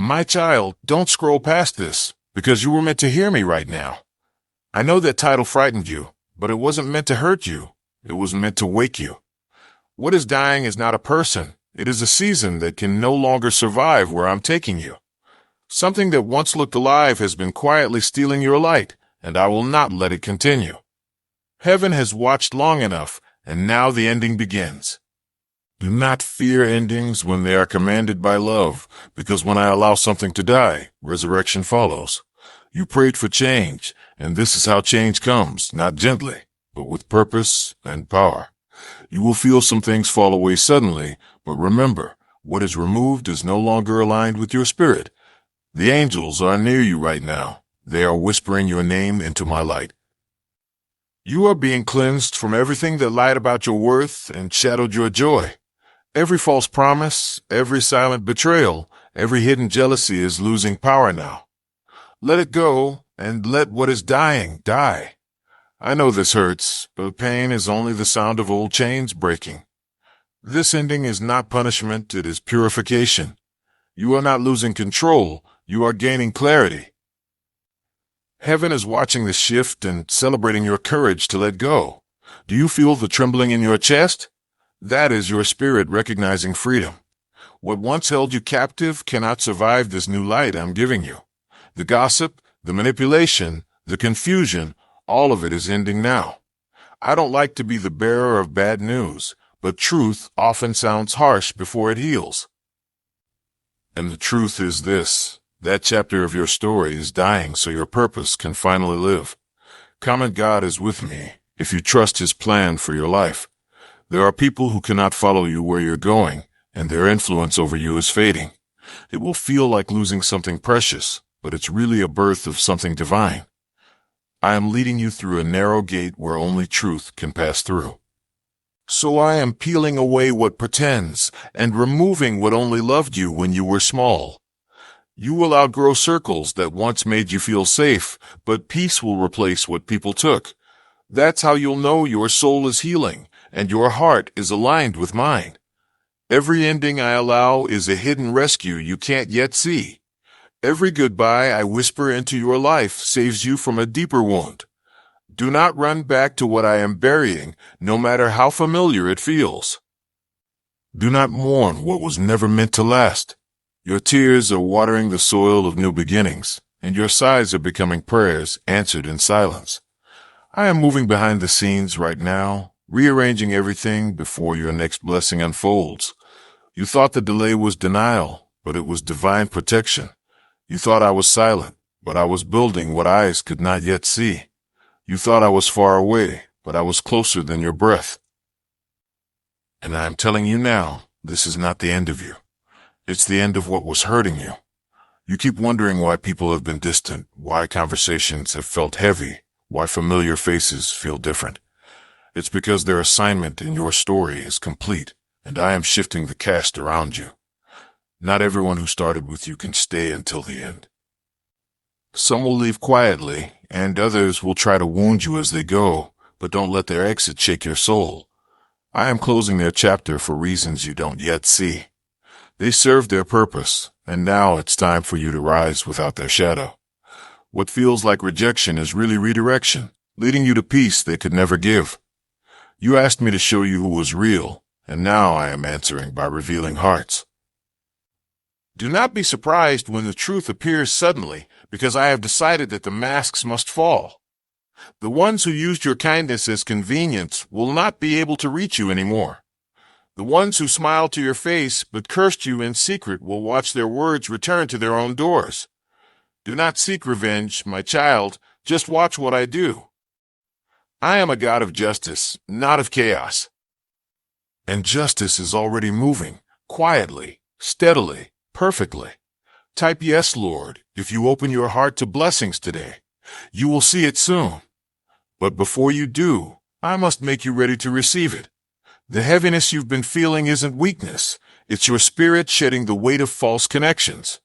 My child, don't scroll past this, because you were meant to hear me right now. I know that title frightened you, but it wasn't meant to hurt you. It was meant to wake you. What is dying is not a person. It is a season that can no longer survive where I'm taking you. Something that once looked alive has been quietly stealing your light, and I will not let it continue. Heaven has watched long enough, and now the ending begins. Do not fear endings when they are commanded by love, because when I allow something to die, resurrection follows. You prayed for change, and this is how change comes, not gently, but with purpose and power. You will feel some things fall away suddenly, but remember, what is removed is no longer aligned with your spirit. The angels are near you right now. They are whispering your name into my light. You are being cleansed from everything that lied about your worth and shadowed your joy. Every false promise, every silent betrayal, every hidden jealousy is losing power now. Let it go, and let what is dying die. I know this hurts, but pain is only the sound of old chains breaking. This ending is not punishment, it is purification. You are not losing control, you are gaining clarity. Heaven is watching the shift and celebrating your courage to let go. Do you feel the trembling in your chest? That is your spirit recognizing freedom. What once held you captive cannot survive this new light I'm giving you. The gossip, the manipulation, the confusion, all of it is ending now. I don't like to be the bearer of bad news, but truth often sounds harsh before it heals. And the truth is this. That chapter of your story is dying so your purpose can finally live. Comment God is with me if you trust His plan for your life. There are people who cannot follow you where you're going, and their influence over you is fading. It will feel like losing something precious, but it's really a birth of something divine. I am leading you through a narrow gate where only truth can pass through. So I am peeling away what pretends and removing what only loved you when you were small. You will outgrow circles that once made you feel safe, but peace will replace what people took. That's how you'll know your soul is healing and your heart is aligned with mine. Every ending I allow is a hidden rescue you can't yet see. Every goodbye I whisper into your life saves you from a deeper wound. Do not run back to what I am burying, no matter how familiar it feels. Do not mourn what was never meant to last. Your tears are watering the soil of new beginnings, and your sighs are becoming prayers answered in silence. I am moving behind the scenes right now, rearranging everything before your next blessing unfolds. You thought the delay was denial, but it was divine protection. You thought I was silent, but I was building what eyes could not yet see. You thought I was far away, but I was closer than your breath. And I am telling you now, this is not the end of you. It's the end of what was hurting you. You keep wondering why people have been distant, why conversations have felt heavy, why familiar faces feel different. It's because their assignment in your story is complete, and I am shifting the cast around you. Not everyone who started with you can stay until the end. Some will leave quietly, and others will try to wound you as they go, but don't let their exit shake your soul. I am closing their chapter for reasons you don't yet see. They served their purpose, and now it's time for you to rise without their shadow. What feels like rejection is really redirection, leading you to peace they could never give. You asked me to show you who was real, and now I am answering by revealing hearts. Do not be surprised when the truth appears suddenly, because I have decided that the masks must fall. The ones who used your kindness as convenience will not be able to reach you anymore. The ones who smiled to your face but cursed you in secret will watch their words return to their own doors. Do not seek revenge, my child, just watch what I do. I am a God of justice, not of chaos. And justice is already moving, quietly, steadily, perfectly. Type yes, Lord, if you open your heart to blessings today. You will see it soon. But before you do, I must make you ready to receive it. The heaviness you've been feeling isn't weakness. It's your spirit shedding the weight of false connections.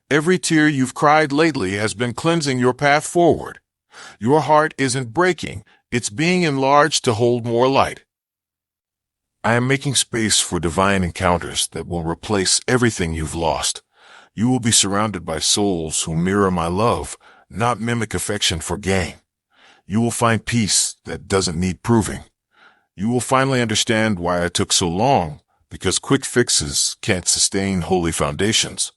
Every tear you've cried lately has been cleansing your path forward. Your heart isn't breaking. It's being enlarged to hold more light. I am making space for divine encounters that will replace everything you've lost. You will be surrounded by souls who mirror my love, not mimic affection for gain. You will find peace that doesn't need proving. You will finally understand why I took so long, because quick fixes can't sustain holy foundations.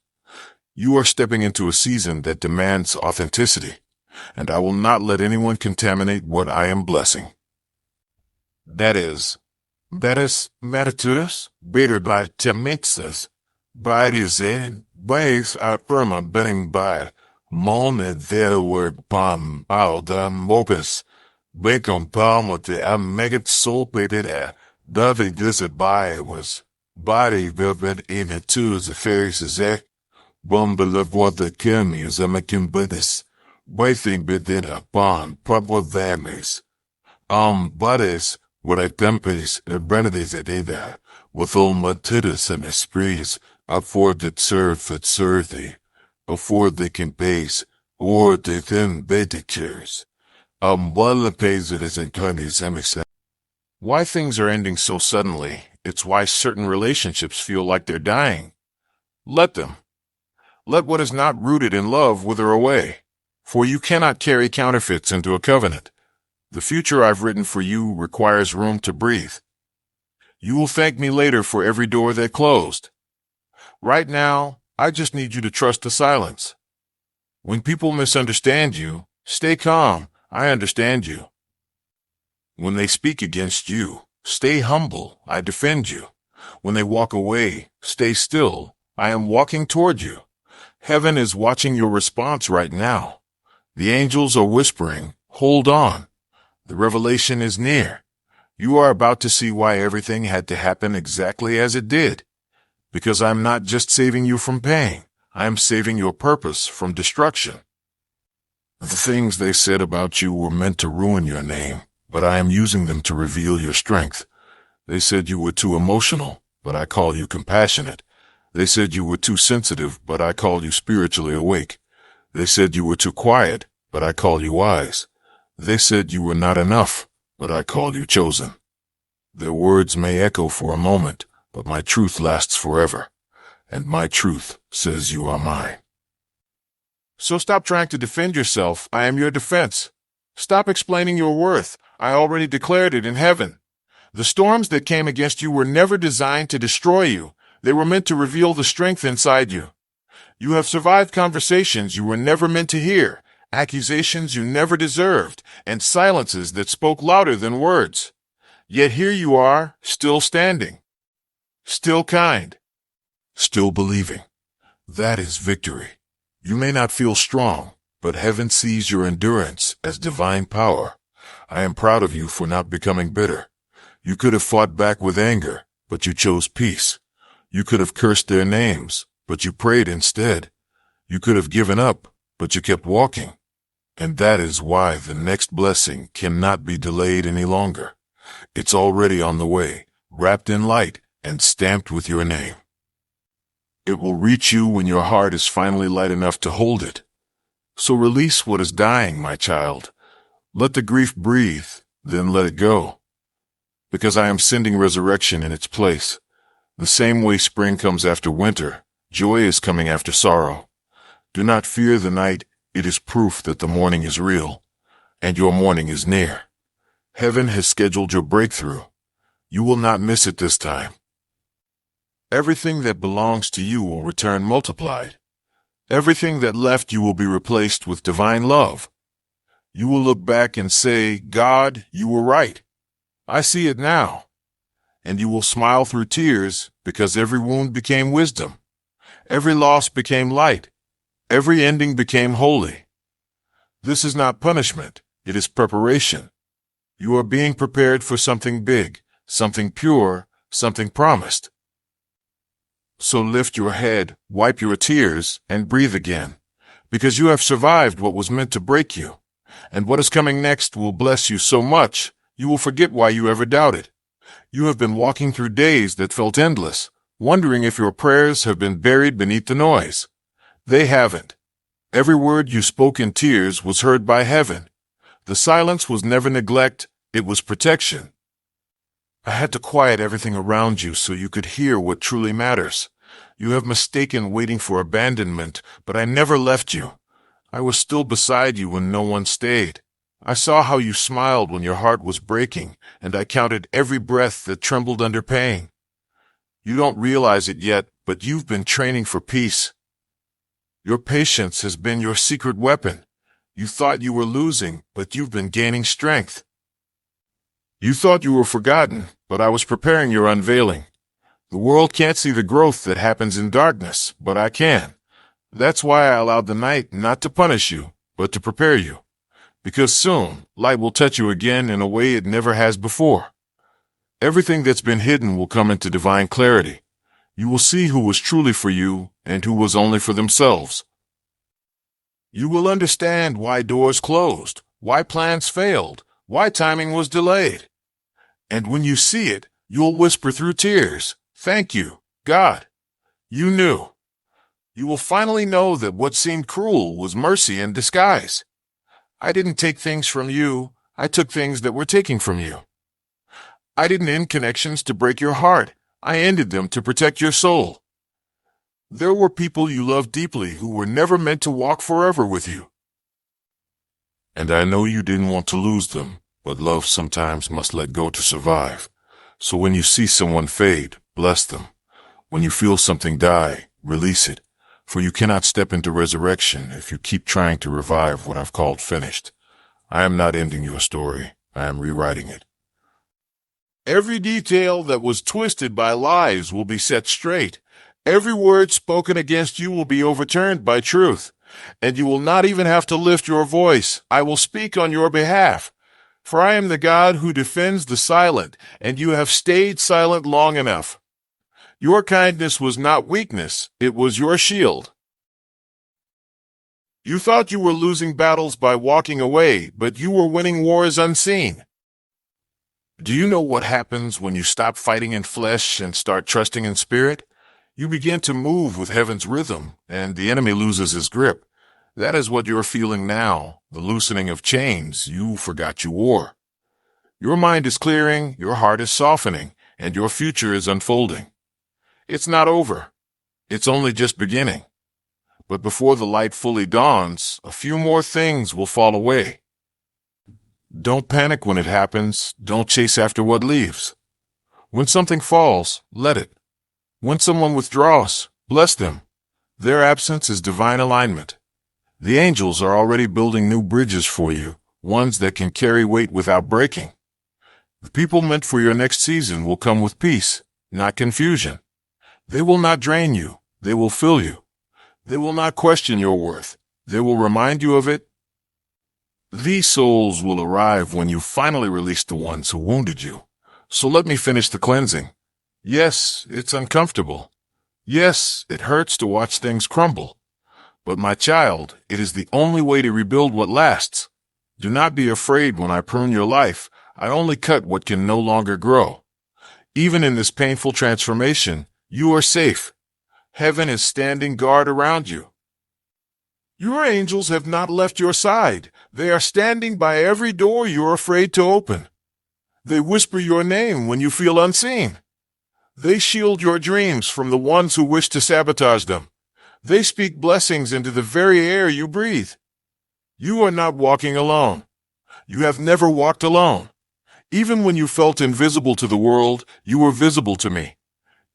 You are stepping into a season that demands authenticity, and I will not let anyone contaminate what I am blessing. That is Matitudas, better by Temixas, by his end, base affirma betting by Moment there were palm out mopus, bacon palm with the megat soul pated David visit by was body vivid in it too as a fairies is ek, bumble what the kemi is a making buddhist, waiting within a bond, proper vamies. Buddies, what I tempest, a benedict at either, with all my titters and esprits, afford that serve at thee, before they can pace, or they then bedicures. While the pays it is in Chinese emissary. Why things are ending so suddenly, it's why certain relationships feel like they're dying. Let them. Let what is not rooted in love wither away, for you cannot carry counterfeits into a covenant. The future I've written for you requires room to breathe. You will thank me later for every door that closed. Right now, I just need you to trust the silence. When people misunderstand you, stay calm. I understand you. When they speak against you, stay humble. I defend you. When they walk away, stay still. I am walking toward you. Heaven is watching your response right now. The angels are whispering, hold on. The revelation is near. You are about to see why everything had to happen exactly as it did. Because I'm not just saving you from pain. I am saving your purpose from destruction. The things they said about you were meant to ruin your name, but I am using them to reveal your strength. They said you were too emotional, but I call you compassionate. They said you were too sensitive, but I call you spiritually awake. They said you were too quiet, but I call you wise. They said you were not enough, but I call you chosen. Their words may echo for a moment, but my truth lasts forever. And my truth says you are mine. So stop trying to defend yourself. I am your defense. Stop explaining your worth. I already declared it in heaven. The storms that came against you were never designed to destroy you. They were meant to reveal the strength inside you. You have survived conversations you were never meant to hear, accusations you never deserved, and silences that spoke louder than words. Yet here you are, still standing, still kind, still believing. That is victory. You may not feel strong, but heaven sees your endurance as divine power. I am proud of you for not becoming bitter. You could have fought back with anger, but you chose peace. You could have cursed their names, but you prayed instead. You could have given up, but you kept walking. And that is why the next blessing cannot be delayed any longer. It's already on the way, wrapped in light and stamped with your name. It will reach you when your heart is finally light enough to hold it. So release what is dying, my child. Let the grief breathe, then let it go. Because I am sending resurrection in its place. The same way spring comes after winter, joy is coming after sorrow. Do not fear the night. It is proof that the morning is real, and your morning is near. Heaven has scheduled your breakthrough. You will not miss it this time. Everything that belongs to you will return multiplied. Everything that left you will be replaced with divine love. You will look back and say, God, you were right. I see it now. And you will smile through tears because every wound became wisdom. Every loss became light. Every ending became holy. This is not punishment. It is preparation. You are being prepared for something big, something pure, something promised. So lift your head, wipe your tears, and breathe again, because you have survived what was meant to break you. And what is coming next will bless you so much, you will forget why you ever doubted. You have been walking through days that felt endless, wondering if your prayers have been buried beneath the noise. They haven't. Every word you spoke in tears was heard by heaven. The silence was never neglect, it was protection. I had to quiet everything around you so you could hear what truly matters. You have mistaken waiting for abandonment, but I never left you. I was still beside you when no one stayed. I saw how you smiled when your heart was breaking, and I counted every breath that trembled under pain. You don't realize it yet, but you've been training for peace. Your patience has been your secret weapon. You thought you were losing, but you've been gaining strength. You thought you were forgotten, but I was preparing your unveiling. The world can't see the growth that happens in darkness, but I can. That's why I allowed the night not to punish you, but to prepare you. Because soon, light will touch you again in a way it never has before. Everything that's been hidden will come into divine clarity. You will see who was truly for you and who was only for themselves. You will understand why doors closed, why plans failed, why timing was delayed. And when you see it, you'll whisper through tears, "Thank you, God. You knew." You will finally know that what seemed cruel was mercy in disguise. I didn't take things from you. I took things that were taken from you. I didn't end connections to break your heart. I ended them to protect your soul. There were people you loved deeply who were never meant to walk forever with you. And I know you didn't want to lose them, but love sometimes must let go to survive. So when you see someone fade, bless them. When you feel something die, release it. For you cannot step into resurrection if you keep trying to revive what I've called finished. I am not ending your story. I am rewriting it. Every detail that was twisted by lies will be set straight. Every word spoken against you will be overturned by truth. And you will not even have to lift your voice. I will speak on your behalf. For I am the God who defends the silent, and you have stayed silent long enough. Your kindness was not weakness, it was your shield. You thought you were losing battles by walking away, but you were winning wars unseen. Do you know what happens when you stop fighting in flesh and start trusting in spirit? You begin to move with heaven's rhythm, and the enemy loses his grip. That is what you're feeling now, the loosening of chains you forgot you wore. Your mind is clearing, your heart is softening, and your future is unfolding. It's not over. It's only just beginning. But before the light fully dawns, a few more things will fall away. Don't panic when it happens. Don't chase after what leaves. When something falls, let it. When someone withdraws, bless them. Their absence is divine alignment. The angels are already building new bridges for you, ones that can carry weight without breaking. The people meant for your next season will come with peace, not confusion. They will not drain you. They will fill you. They will not question your worth. They will remind you of it. These souls will arrive when you finally release the ones who wounded you. So let me finish the cleansing. Yes, it's uncomfortable. Yes, it hurts to watch things crumble. But my child, it is the only way to rebuild what lasts. Do not be afraid when I prune your life. I only cut what can no longer grow. Even in this painful transformation, you are safe. Heaven is standing guard around you. Your angels have not left your side. They are standing by every door you are afraid to open. They whisper your name when you feel unseen. They shield your dreams from the ones who wish to sabotage them. They speak blessings into the very air you breathe. You are not walking alone. You have never walked alone. Even when you felt invisible to the world, you were visible to me.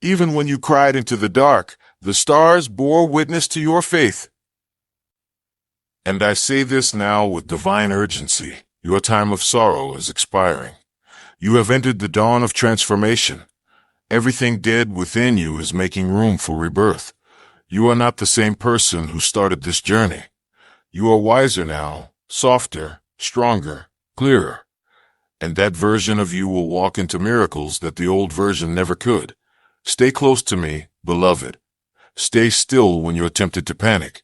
Even when you cried into the dark, the stars bore witness to your faith. And I say this now with divine urgency. Your time of sorrow is expiring. You have entered the dawn of transformation. Everything dead within you is making room for rebirth. You are not the same person who started this journey. You are wiser now, softer, stronger, clearer. And that version of you will walk into miracles that the old version never could. Stay close to me, beloved. Stay still when you're tempted to panic.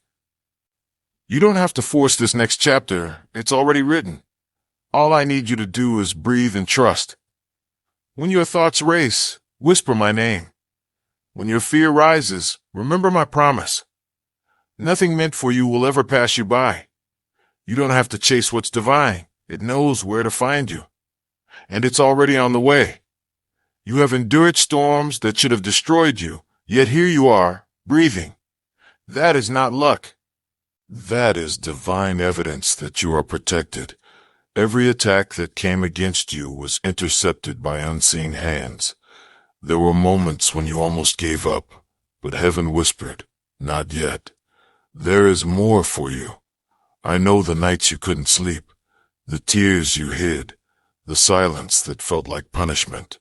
You don't have to force this next chapter. It's already written. All I need you to do is breathe and trust. When your thoughts race, whisper my name. When your fear rises, remember my promise. Nothing meant for you will ever pass you by. You don't have to chase what's divine. It knows where to find you. And it's already on the way. You have endured storms that should have destroyed you, Yet here you are, breathing. That is not luck. That is divine evidence that you are protected. Every attack that came against you was intercepted by unseen hands. There were moments when you almost gave up, but heaven whispered, "Not yet. There is more for you." I know the nights you couldn't sleep, the tears you hid, the silence that felt like punishment.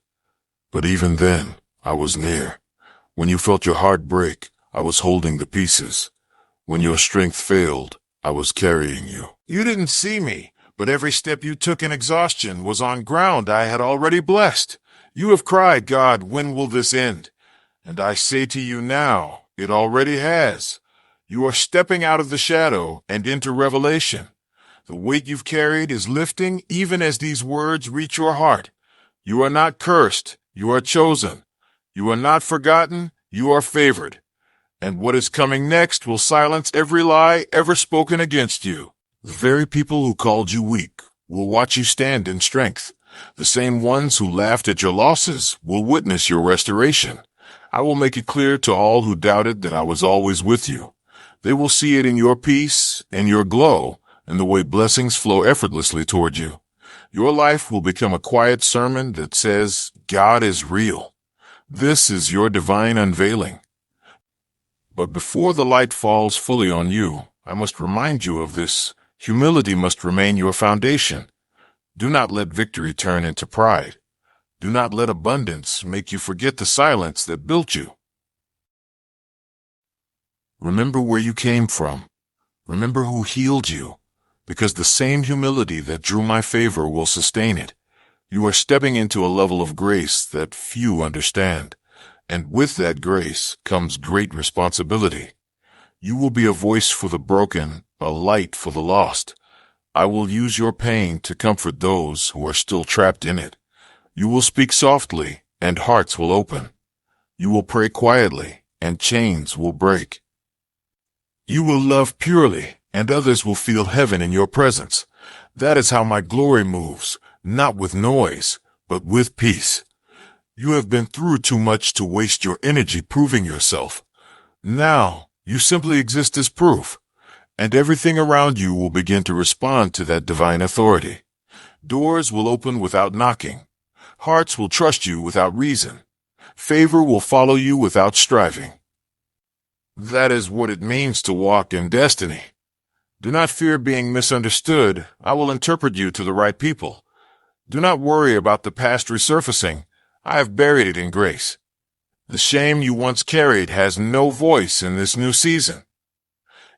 But even then, I was near. When you felt your heart break, I was holding the pieces. When your strength failed, I was carrying you. You didn't see me, but every step you took in exhaustion was on ground I had already blessed. You have cried, "God, when will this end?" And I say to you now, it already has. You are stepping out of the shadow and into revelation. The weight you've carried is lifting even as these words reach your heart. You are not cursed. You are chosen. You are not forgotten. You are favored. And what is coming next will silence every lie ever spoken against you. The very people who called you weak will watch you stand in strength. The same ones who laughed at your losses will witness your restoration. I will make it clear to all who doubted that I was always with you. They will see it in your peace and your glow and the way blessings flow effortlessly toward you. Your life will become a quiet sermon that says, God is real. This is your divine unveiling. But before the light falls fully on you, I must remind you of this. Humility must remain your foundation. Do not let victory turn into pride. Do not let abundance make you forget the silence that built you. Remember where you came from. Remember who healed you, because the same humility that drew my favor will sustain it. You are stepping into a level of grace that few understand, and with that grace comes great responsibility. You will be a voice for the broken, a light for the lost. I will use your pain to comfort those who are still trapped in it. You will speak softly, and hearts will open. You will pray quietly, and chains will break. You will love purely, and others will feel heaven in your presence. That is how my glory moves, not with noise, but with peace. You have been through too much to waste your energy proving yourself. Now, you simply exist as proof, and everything around you will begin to respond to that divine authority. Doors will open without knocking. Hearts will trust you without reason. Favor will follow you without striving. That is what it means to walk in destiny. Do not fear being misunderstood. I will interpret you to the right people. Do not worry about the past resurfacing. I have buried it in grace. The shame you once carried has no voice in this new season.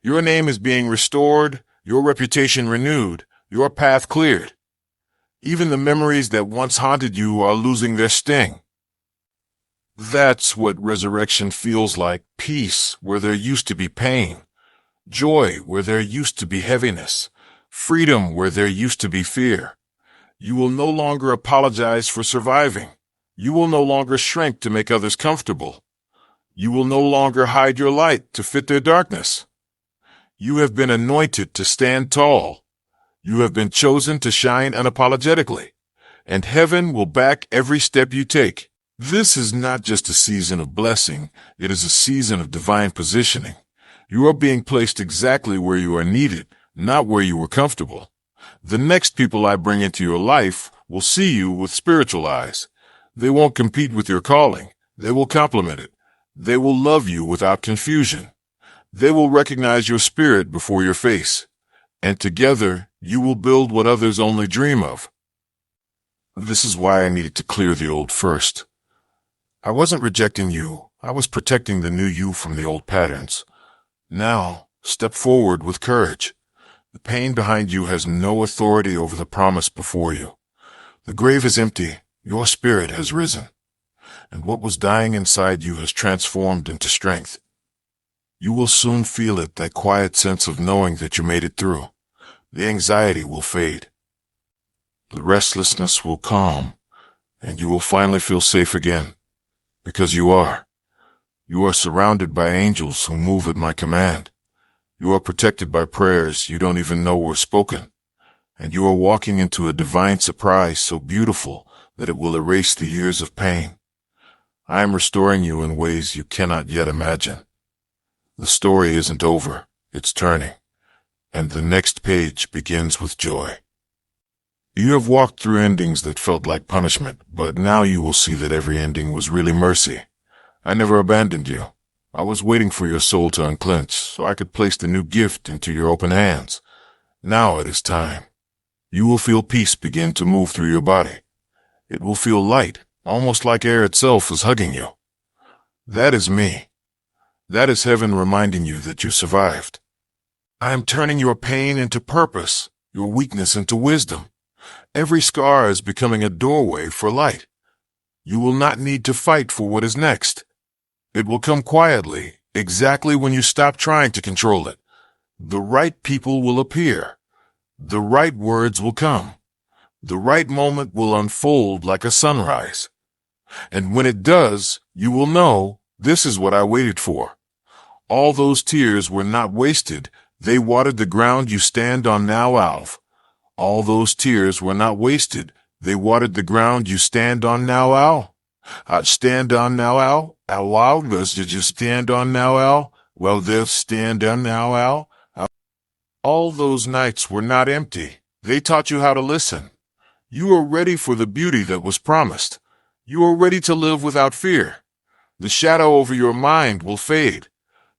Your name is being restored, your reputation renewed, your path cleared. Even the memories that once haunted you are losing their sting. That's what resurrection feels like. Peace where there used to be pain. Joy where there used to be heaviness. Freedom where there used to be fear. You will no longer apologize for surviving. You will no longer shrink to make others comfortable. You will no longer hide your light to fit their darkness. You have been anointed to stand tall. You have been chosen to shine unapologetically, and heaven will back every step you take. This is not just a season of blessing, it is a season of divine positioning. You are being placed exactly where you are needed, not where you were comfortable. The next people I bring into your life will see you with spiritual eyes. They won't compete with your calling. They will complement it. They will love you without confusion. They will recognize your spirit before your face. And together, you will build what others only dream of. This is why I needed to clear the old first. I wasn't rejecting you. I was protecting the new you from the old patterns. Now, step forward with courage. The pain behind you has no authority over the promise before you. The grave is empty. Your spirit has risen. And what was dying inside you has transformed into strength. You will soon feel it, that quiet sense of knowing that you made it through. The anxiety will fade. The restlessness will calm, and you will finally feel safe again. Because you are. You are surrounded by angels who move at my command. You are protected by prayers you don't even know were spoken. And you are walking into a divine surprise so beautiful that it will erase the years of pain. I am restoring you in ways you cannot yet imagine. The story isn't over, it's turning, and the next page begins with joy. You have walked through endings that felt like punishment, but now you will see that every ending was really mercy. I never abandoned you. I was waiting for your soul to unclench so I could place the new gift into your open hands. Now it is time. You will feel peace begin to move through your body. It will feel light, almost like air itself is hugging you. That is me. That is heaven reminding you that you survived. I am turning your pain into purpose, your weakness into wisdom. Every scar is becoming a doorway for light. You will not need to fight for what is next. It will come quietly, exactly when you stop trying to control it. The right people will appear. The right words will come. The right moment will unfold like a sunrise. And when it does, you will know this is what I waited for. All those tears were not wasted. They watered the ground you stand on now, Alf. All those tears were not wasted. They watered the ground you stand on now, Al. Stand on now, Al. Al, did you stand on now, Al? Well, they'll stand on now, Al. All those nights were not empty. They taught you how to listen. You are ready for the beauty that was promised. You are ready to live without fear. The shadow over your mind will fade.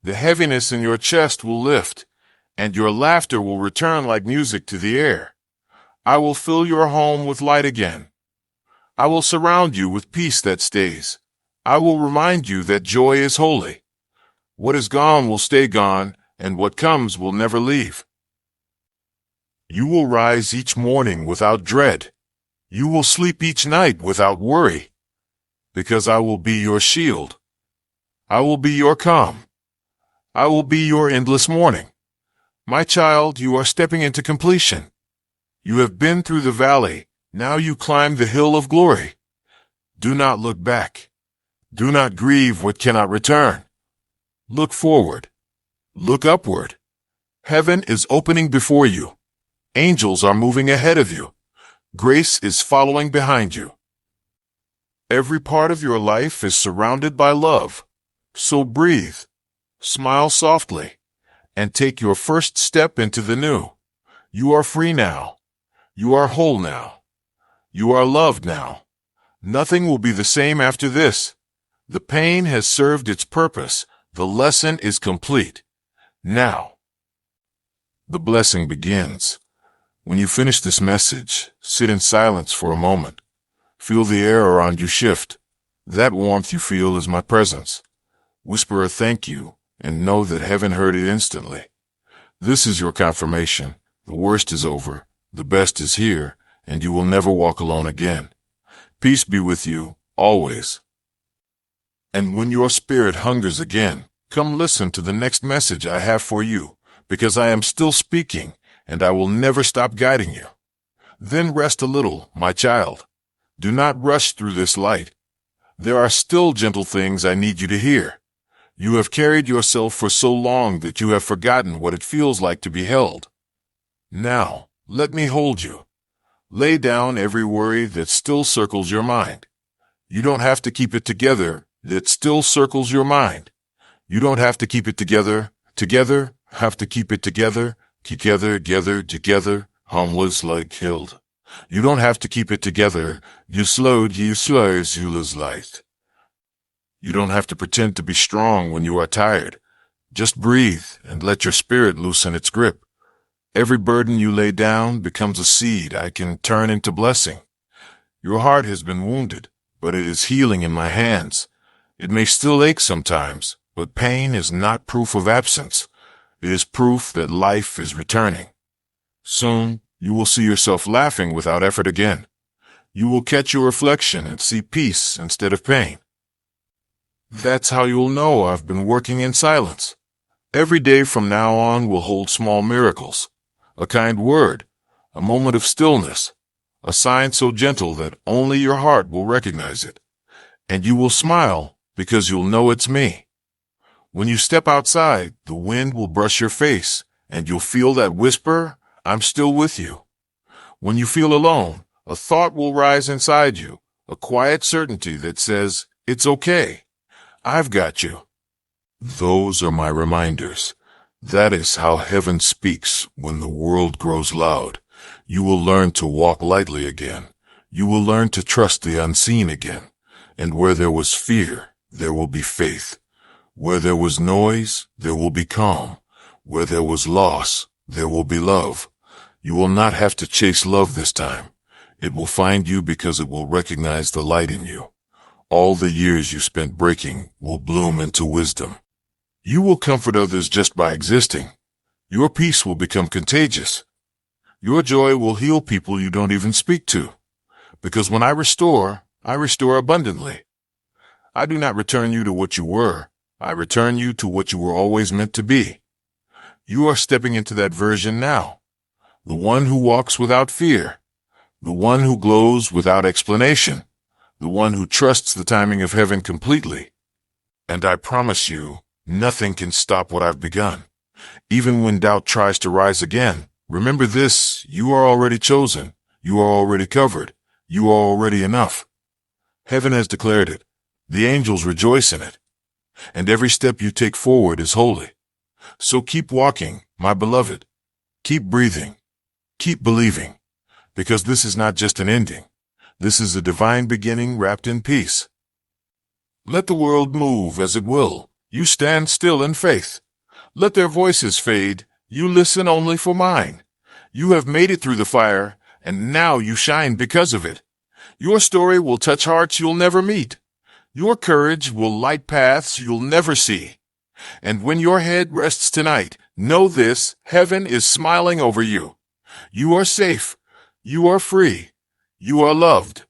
The heaviness in your chest will lift, and your laughter will return like music to the air. I will fill your home with light again. I will surround you with peace that stays. I will remind you that joy is holy. What is gone will stay gone, and what comes will never leave. You will rise each morning without dread. You will sleep each night without worry, because I will be your shield. I will be your calm. I will be your endless morning. My child, you are stepping into completion. You have been through the valley. Now you climb the hill of glory. Do not look back. Do not grieve what cannot return. Look forward. Look upward. Heaven is opening before you. Angels are moving ahead of you. Grace is following behind you. Every part of your life is surrounded by love. So breathe, smile softly, and take your first step into the new. You are free now. You are whole now. You are loved now. Nothing will be the same after this. The pain has served its purpose. The lesson is complete. Now, the blessing begins. When you finish this message, sit in silence for a moment. Feel the air around you shift. That warmth you feel is my presence. Whisper a thank you and know that heaven heard it instantly. This is your confirmation. The worst is over. The best is here, and you will never walk alone again. Peace be with you, always. And when your spirit hungers again, come listen to the next message I have for you, because I am still speaking, and I will never stop guiding you. Then rest a little, my child. Do not rush through this light. There are still gentle things I need you to hear. You have carried yourself for so long that you have forgotten what it feels like to be held. Now, let me hold you. Lay down every worry that still circles your mind. You don't have to keep it together. That still circles your mind. You don't have to keep it together. Have to keep it together. Together, harmless like killed. You don't have to keep it together. You lose light. You don't have to pretend to be strong when you are tired. Just breathe and let your spirit loosen its grip. Every burden you lay down becomes a seed I can turn into blessing. Your heart has been wounded, but it is healing in my hands. It may still ache sometimes, but pain is not proof of absence. It is proof that life is returning. Soon, you will see yourself laughing without effort again. You will catch your reflection and see peace instead of pain. That's how you'll know I've been working in silence. Every day from now on will hold small miracles. A kind word, a moment of stillness, a sign so gentle that only your heart will recognize it. And you will smile because you'll know it's me. When you step outside, the wind will brush your face, and you'll feel that whisper, I'm still with you. When you feel alone, a thought will rise inside you, a quiet certainty that says, It's okay. I've got you. Those are my reminders. That is how heaven speaks when the world grows loud. You will learn to walk lightly again. You will learn to trust the unseen again. And where there was fear, there will be faith. Where there was noise, there will be calm. Where there was loss, there will be love. You will not have to chase love this time. It will find you because it will recognize the light in you. All the years you spent breaking will bloom into wisdom. You will comfort others just by existing. Your peace will become contagious. Your joy will heal people you don't even speak to. Because when I restore abundantly. I do not return you to what you were. I return you to what you were always meant to be. You are stepping into that version now. The one who walks without fear. The one who glows without explanation. The one who trusts the timing of heaven completely. And I promise you, nothing can stop what I've begun. Even when doubt tries to rise again, remember this, you are already chosen. You are already covered. You are already enough. Heaven has declared it. The angels rejoice in it. And every step you take forward is holy. So keep walking, my beloved. Keep breathing. Keep believing. Because this is not just an ending. This is a divine beginning wrapped in peace. Let the world move as it will. You stand still in faith. Let their voices fade. You listen only for mine. You have made it through the fire, and now you shine because of it. Your story will touch hearts you'll never meet. Your courage will light paths you'll never see. And when your head rests tonight, know this, heaven is smiling over you. You are safe. You are free. You are loved.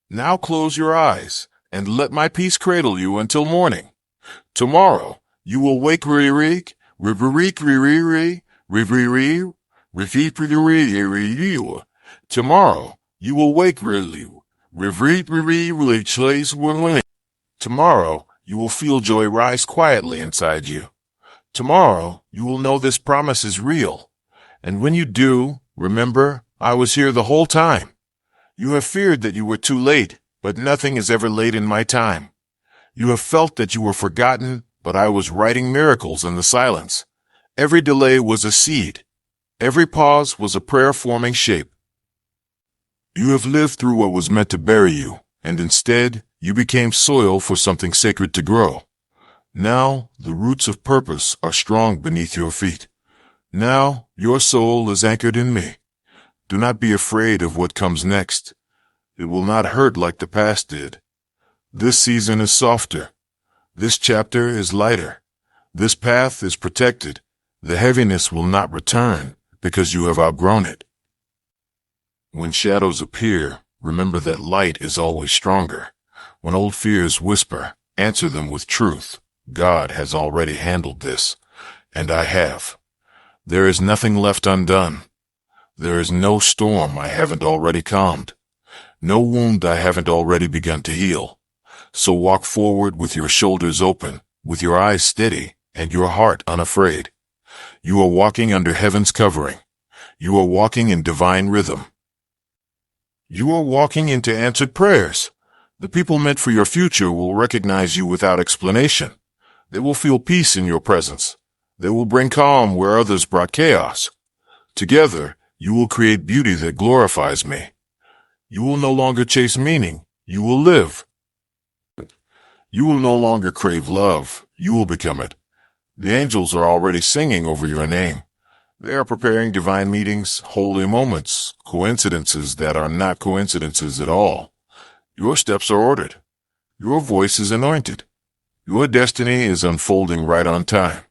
Now close your eyes and let my peace cradle you until morning. Tomorrow, you will wake Ririk, Riverik, Ririri, Riviri, Riviri. Tomorrow, you will wake Riliu, Rivri, Riri, Tomorrow, you will feel joy rise quietly inside you. Tomorrow, you will know this promise is real. And when you do, remember, I was here the whole time. You have feared that you were too late, but nothing is ever late in my time. You have felt that you were forgotten, but I was writing miracles in the silence. Every delay was a seed. Every pause was a prayer forming shape. You have lived through what was meant to bury you, and instead, you became soil for something sacred to grow. Now, the roots of purpose are strong beneath your feet. Now, your soul is anchored in me. Do not be afraid of what comes next. It will not hurt like the past did. This season is softer. This chapter is lighter. This path is protected. The heaviness will not return because you have outgrown it. When shadows appear, remember that light is always stronger. When old fears whisper, answer them with truth. God has already handled this, and I have. There is nothing left undone. There is no storm I haven't already calmed. No wound I haven't already begun to heal. So walk forward with your shoulders open, with your eyes steady, and your heart unafraid. You are walking under heaven's covering. You are walking in divine rhythm. You are walking into answered prayers. The people meant for your future will recognize you without explanation. They will feel peace in your presence. They will bring calm where others brought chaos. Together, you will create beauty that glorifies me. You will no longer chase meaning. You will live. You will no longer crave love. You will become it. The angels are already singing over your name. They are preparing divine meetings, holy moments, coincidences that are not coincidences at all. Your steps are ordered. Your voice is anointed. Your destiny is unfolding right on time.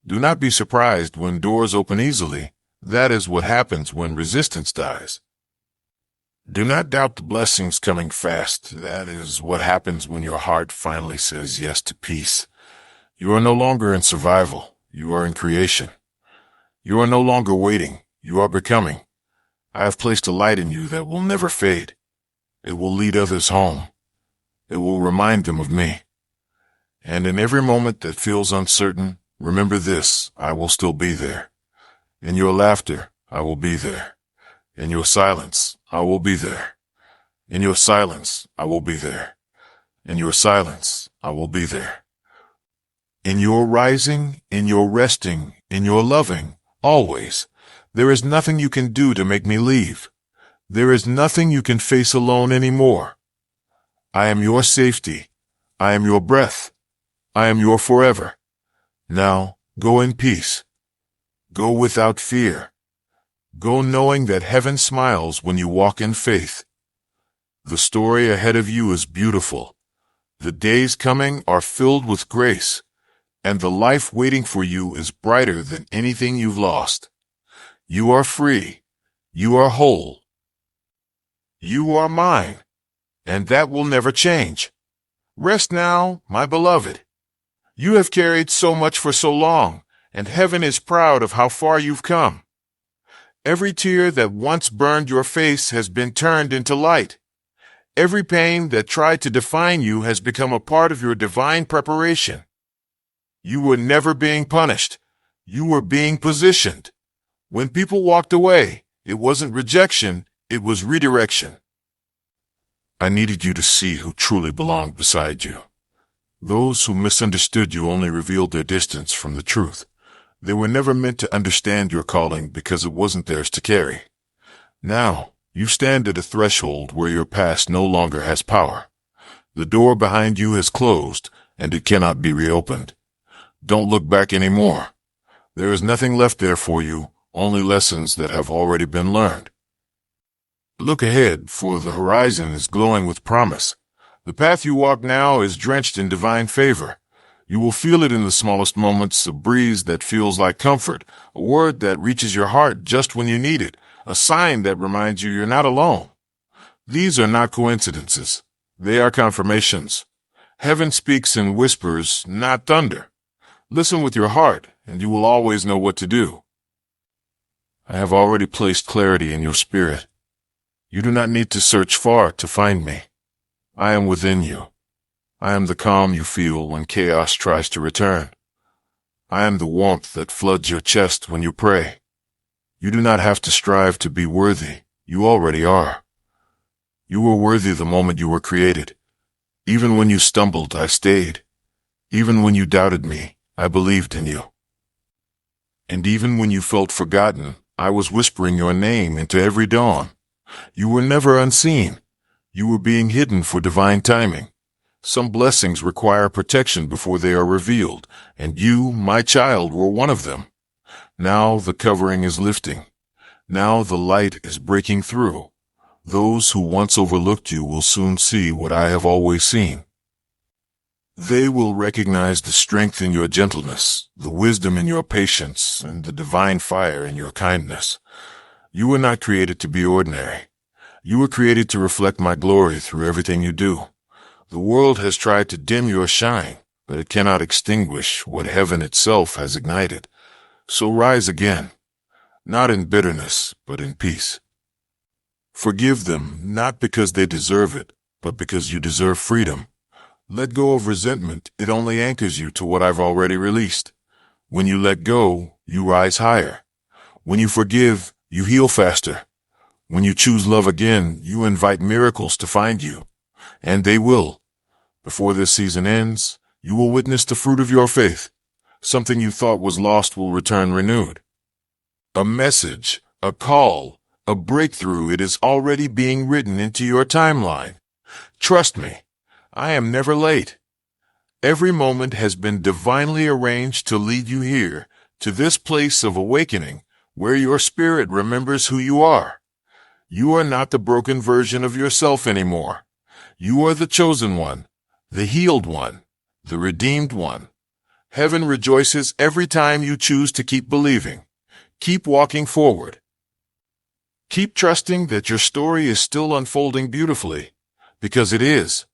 Do not be surprised when doors open easily. That is what happens when resistance dies. Do not doubt the blessings coming fast. That is what happens when your heart finally says yes to peace. You are no longer in survival. You are in creation. You are no longer waiting. You are becoming. I have placed a light in you that will never fade. It will lead others home. It will remind them of me. And in every moment that feels uncertain, remember this, I will still be there. In your laughter, I will be there. In your silence, I will be there. In your silence, I will be there. In your silence, I will be there. In your rising, in your resting, in your loving, always, there is nothing you can do to make me leave. There is nothing you can face alone anymore. I am your safety. I am your breath. I am your forever. Now, go in peace. Go without fear. Go knowing that heaven smiles when you walk in faith. The story ahead of you is beautiful. The days coming are filled with grace, and the life waiting for you is brighter than anything you've lost. You are free. You are whole. You are mine, and that will never change. Rest now, my beloved. You have carried so much for so long, and heaven is proud of how far you've come. Every tear that once burned your face has been turned into light. Every pain that tried to define you has become a part of your divine preparation. You were never being punished. You were being positioned. When people walked away, it wasn't rejection, it was redirection. I needed you to see who truly belonged beside you. Those who misunderstood you only revealed their distance from the truth. They were never meant to understand your calling because it wasn't theirs to carry. Now, you stand at a threshold where your past no longer has power. The door behind you has closed, and it cannot be reopened. Don't look back anymore. There is nothing left there for you, only lessons that have already been learned. Look ahead, for the horizon is glowing with promise. The path you walk now is drenched in divine favor. You will feel it in the smallest moments, a breeze that feels like comfort, a word that reaches your heart just when you need it, a sign that reminds you you're not alone. These are not coincidences. They are confirmations. Heaven speaks in whispers, not thunder. Listen with your heart, and you will always know what to do. I have already placed clarity in your spirit. You do not need to search far to find me. I am within you. I am the calm you feel when chaos tries to return. I am the warmth that floods your chest when you pray. You do not have to strive to be worthy. You already are. You were worthy the moment you were created. Even when you stumbled, I stayed. Even when you doubted me, I believed in you. And even when you felt forgotten, I was whispering your name into every dawn. You were never unseen. You were being hidden for divine timing. Some blessings require protection before they are revealed, and you, my child, were one of them. Now the covering is lifting. Now the light is breaking through. Those who once overlooked you will soon see what I have always seen. They will recognize the strength in your gentleness, the wisdom in your patience, and the divine fire in your kindness. You were not created to be ordinary. You were created to reflect my glory through everything you do. The world has tried to dim your shine, but it cannot extinguish what heaven itself has ignited. So rise again, not in bitterness, but in peace. Forgive them, not because they deserve it, but because you deserve freedom. Let go of resentment. It only anchors you to what I've already released. When you let go, you rise higher. When you forgive, you heal faster. When you choose love again, you invite miracles to find you. And they will. Before this season ends, you will witness the fruit of your faith. Something you thought was lost will return renewed. A message, a call, a breakthrough. It is already being written into your timeline. Trust me, I am never late. Every moment has been divinely arranged to lead you here, to this place of awakening, where your spirit remembers who you are. You are not the broken version of yourself anymore. You are the chosen one, the healed one, the redeemed one. Heaven rejoices every time you choose to keep believing. Keep walking forward. Keep trusting that your story is still unfolding beautifully, because it is.